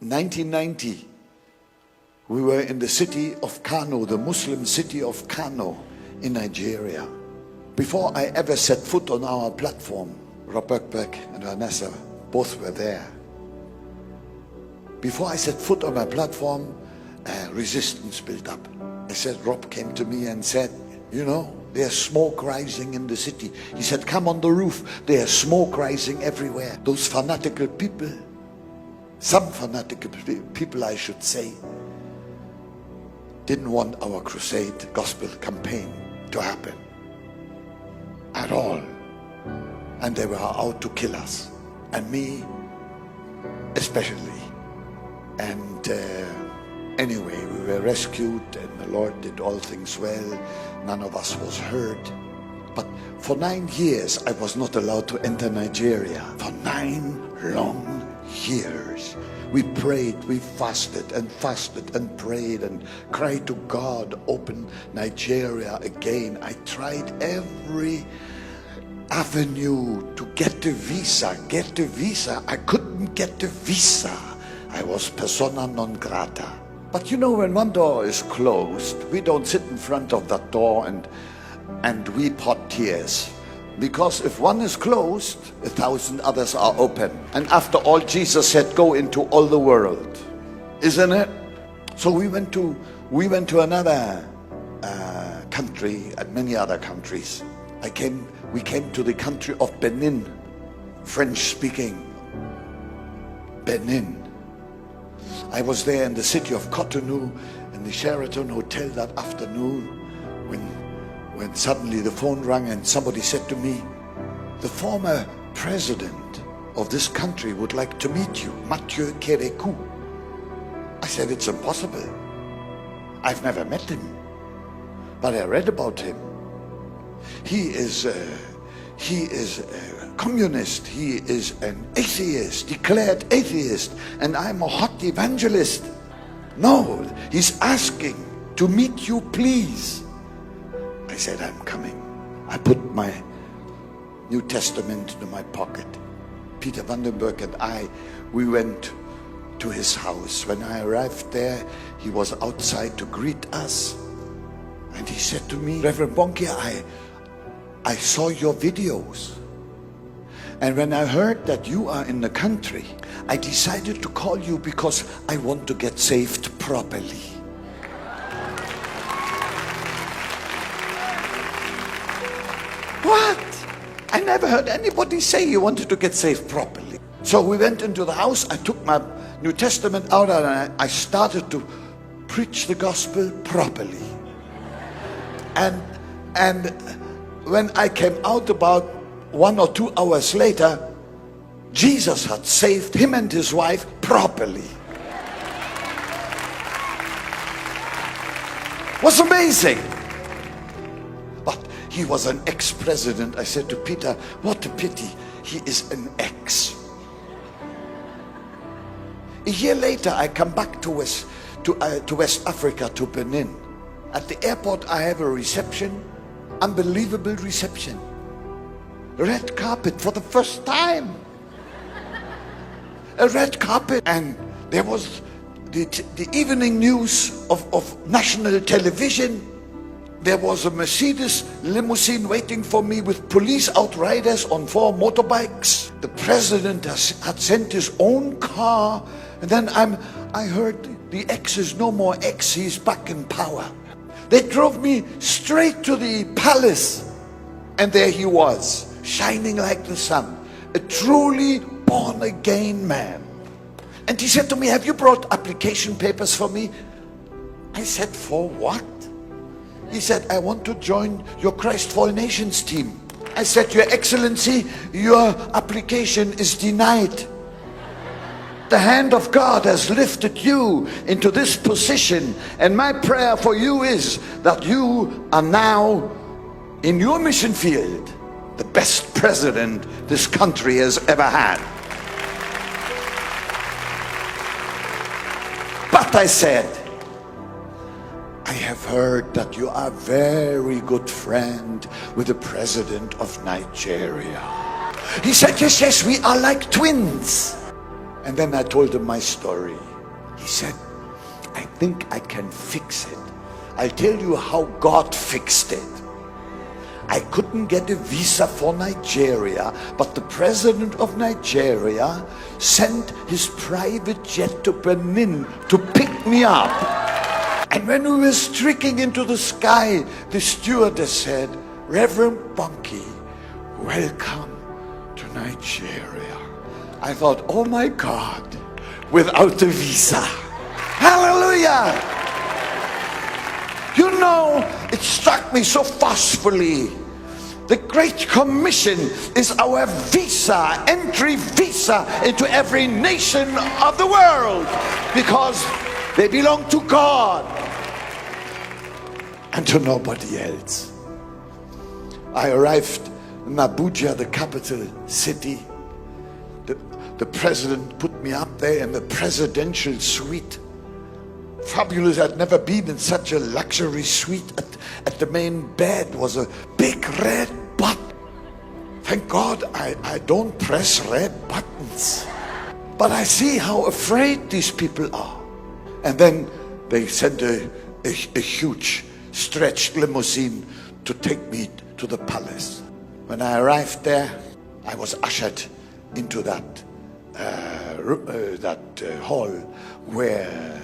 1990, we were in the city of Kano, the Muslim city of Kano in Nigeria. Before I ever set foot on our platform, Rob Birkbeck and Vanessa both were there. Before I set foot on my platform, resistance built up. I said, Rob came to me and said, you know, there's smoke rising in the city. He said, come on the roof. There's smoke rising everywhere. Those fanatical people, some fanatical people I should say, didn't want our crusade gospel campaign to happen at all. And they were out to kill us, and me especially. And anyway, we were rescued, and the Lord did all things well. None of us was hurt. But for 9 years, I was not allowed to enter Nigeria. For 9 long years. We prayed, we fasted and prayed and cried to God, open Nigeria again. I tried every avenue to get the visa. I couldn't get the visa. I was persona non grata. But you know, when one door is closed, we don't sit in front of that door and weep hot tears. Because if one is closed, 1,000 others are open. And after all, Jesus said, go into all the world. Isn't it? So we went to another country and many other countries. We came to the country of Benin, French speaking. Benin. I was there in the city of Cotonou in the Sheraton Hotel that afternoon when suddenly the phone rang and somebody said to me, the former president of this country would like to meet you, Mathieu Kérékou. I said, it's impossible. I've never met him, but I read about him. He is a communist. He is an atheist, declared atheist, and I'm a hot evangelist. No, he's asking to meet you, please. I said, I'm coming. I put my New Testament into my pocket. Peter Vandenberg and we went to his house. When I arrived there, he was outside to greet us. And he said to me, Reverend Bonke, I saw your videos. And when I heard that you are in the country, I decided to call you because I want to get saved properly. What? I never heard anybody say he wanted to get saved properly. So we went into the house. I took my New Testament out and I started to preach the gospel properly. And when I came out about 1 or 2 hours later, Jesus had saved him and his wife properly. Was amazing. But he was an ex-president. I said to Peter, what a pity, he is an ex. A year later, I come back to West Africa, to Benin. At the airport, I have a reception, unbelievable reception. Red carpet for the first time. A red carpet. And there was the evening news of national television. There was a Mercedes limousine waiting for me with police outriders on 4 motorbikes. The president had sent his own car. And then I heard the ex is no more ex, he's back in power. They drove me straight to the palace. And there he was, shining like the sun. A truly born-again man. And he said to me, have you brought application papers for me? I said, for what? He said, I want to join your Christ for All Nations team. I said, Your Excellency, your application is denied. The hand of God has lifted you into this position, and my prayer for you is that you are now in your mission field the best president this country has ever had. But I said, I have heard that you are a very good friend with the president of Nigeria. He said, yes, we are like twins. And then I told him my story. He said, I think I can fix it. I'll tell you how God fixed it. I couldn't get a visa for Nigeria, but the president of Nigeria sent his private jet to Benin to pick me up. And when we were streaking into the sky, the stewardess said, Reverend Bunky, welcome to Nigeria. I thought, oh my God, without the visa. Hallelujah! You know, it struck me so forcefully. The Great Commission is our visa, entry visa into every nation of the world, because they belong to God and to nobody else. I arrived in Abuja, the capital city. The president put me up there in the presidential suite. Fabulous. I'd never been in such a luxury suite. At the main bed was a big red button. Thank God I don't press red buttons. But I see how afraid these people are. And then they sent a huge stretched limousine to take me to the palace. When I arrived there, I was ushered into that hall where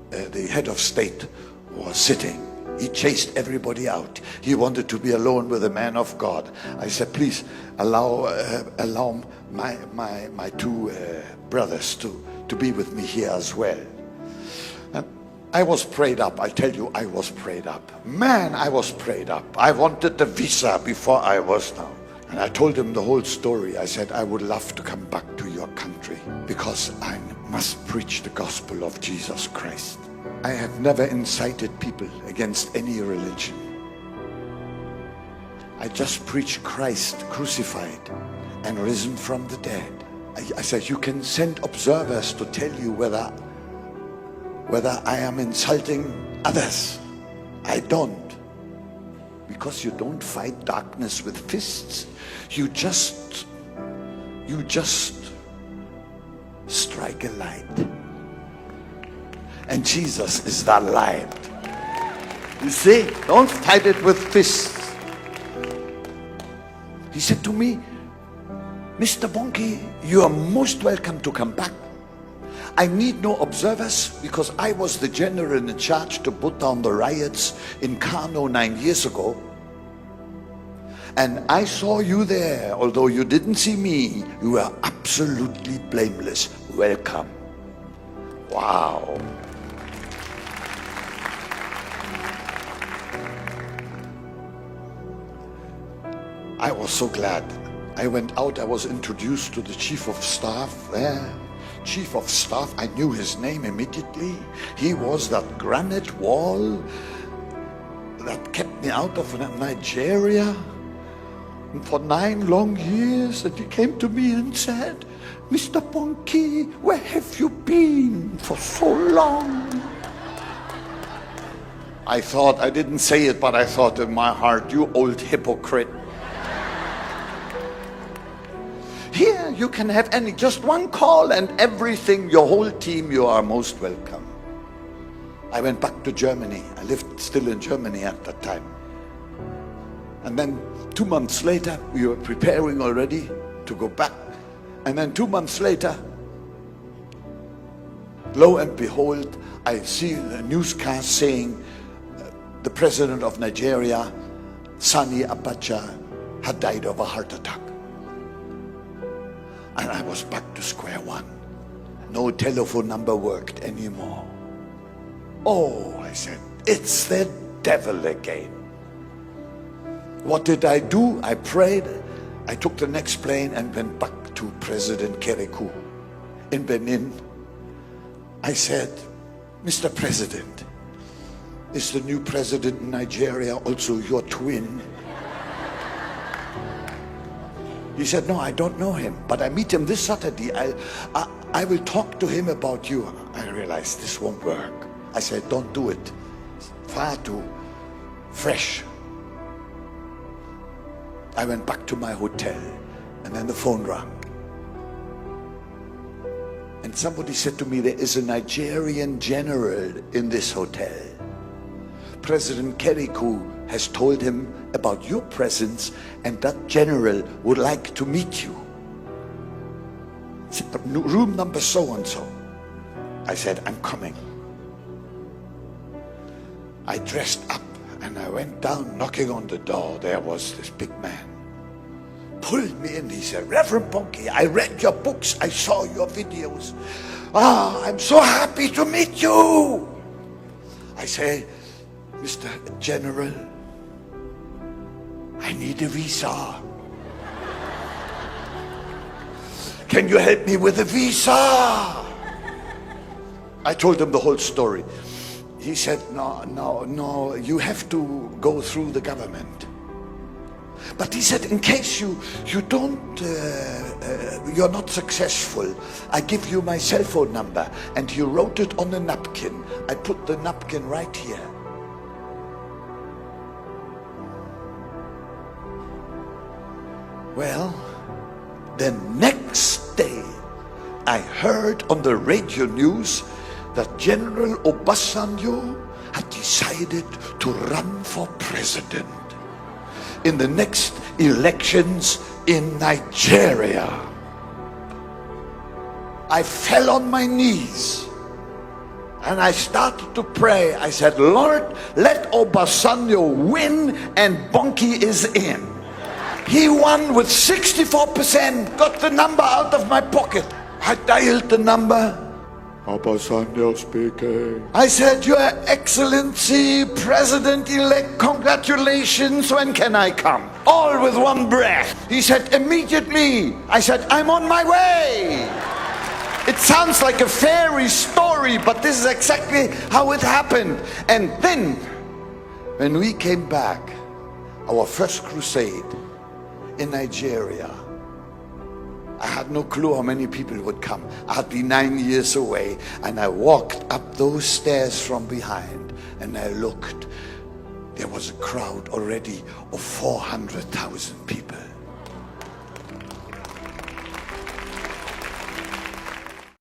the head of state was sitting. He chased everybody out. He wanted to be alone with a man of God. I said, please allow my two brothers to be with me here as well. And I was prayed up. I tell you, I was prayed up. Man, I was prayed up. I wanted the visa before I was now. And I told him the whole story. I said, I would love to come back to your country because I must preach the gospel of Jesus Christ. I have never incited people against any religion. I just preach Christ crucified and risen from the dead. I said, you can send observers to tell you whether I am insulting others. I don't. Because you don't fight darkness with fists. You just strike a light. And Jesus is that light. You see, don't fight it with fists. He said to me, Mr. Bunky, you are most welcome to come back. I need no observers because I was the general in charge to put down the riots in Kano 9 years ago. And I saw you there. Although you didn't see me, you were absolutely blameless. Welcome. Wow. I was so glad. I went out, I was introduced to the chief of staff there. Chief of staff, I knew his name immediately. He was that granite wall that kept me out of Nigeria. And for 9 long years, and he came to me and said, Mr. Bunky, where have you been for so long? I thought, I didn't say it, but I thought in my heart, you old hypocrite. Here you can have just one call and everything, your whole team, you are most welcome. I went back to Germany. I lived still in Germany at that time. And then 2 months later, we were preparing already to go back. And then 2 months later, lo and behold, I see a newscast saying the president of Nigeria, Sani Abacha, had died of a heart attack. And I was back to square one. No telephone number worked anymore. Oh, I said, it's the devil again. What did I do? I prayed. I took the next plane and went back to President Kerekou in Benin. I said, Mr. President, is the new president in Nigeria also your twin? He said, no, I don't know him, but I meet him this Saturday. I will talk to him about you. I realized this won't work. I said, don't do it. It's far too fresh. I went back to my hotel, and then the phone rang. And somebody said to me, there is a Nigerian general in this hotel. President Kerikou has told him about your presence, and that general would like to meet you. Room number so-and-so. I said, I'm coming. I dressed up and I went down, knocking on the door. There was this big man. Pulled me in. He said, Reverend Bonke, I read your books. I saw your videos. I'm so happy to meet you. I say, Mr. General, I need a visa. Can you help me with a visa? I told him the whole story. He said, no, you have to go through the government. But he said, in case you don't, you're not successful, I give you my cell phone number. And he wrote it on a napkin. I put the napkin right here. Well, the next day, I heard on the radio news that General Obasanjo had decided to run for president in the next elections in Nigeria. I fell on my knees and I started to pray. I said, Lord, let Obasanjo win, and Bonke is in. He won with 64%, got the number out of my pocket. I dialed the number. Obasanjo speaking. I said, Your Excellency, President-elect, congratulations, when can I come? All with one breath. He said, immediately. I said, I'm on my way. It sounds like a fairy story, but this is exactly how it happened. And then, when we came back, our first crusade in Nigeria, I had no clue how many people would come. I had been 9 years away, and I walked up those stairs from behind, and I looked. There was a crowd already of 400,000 people.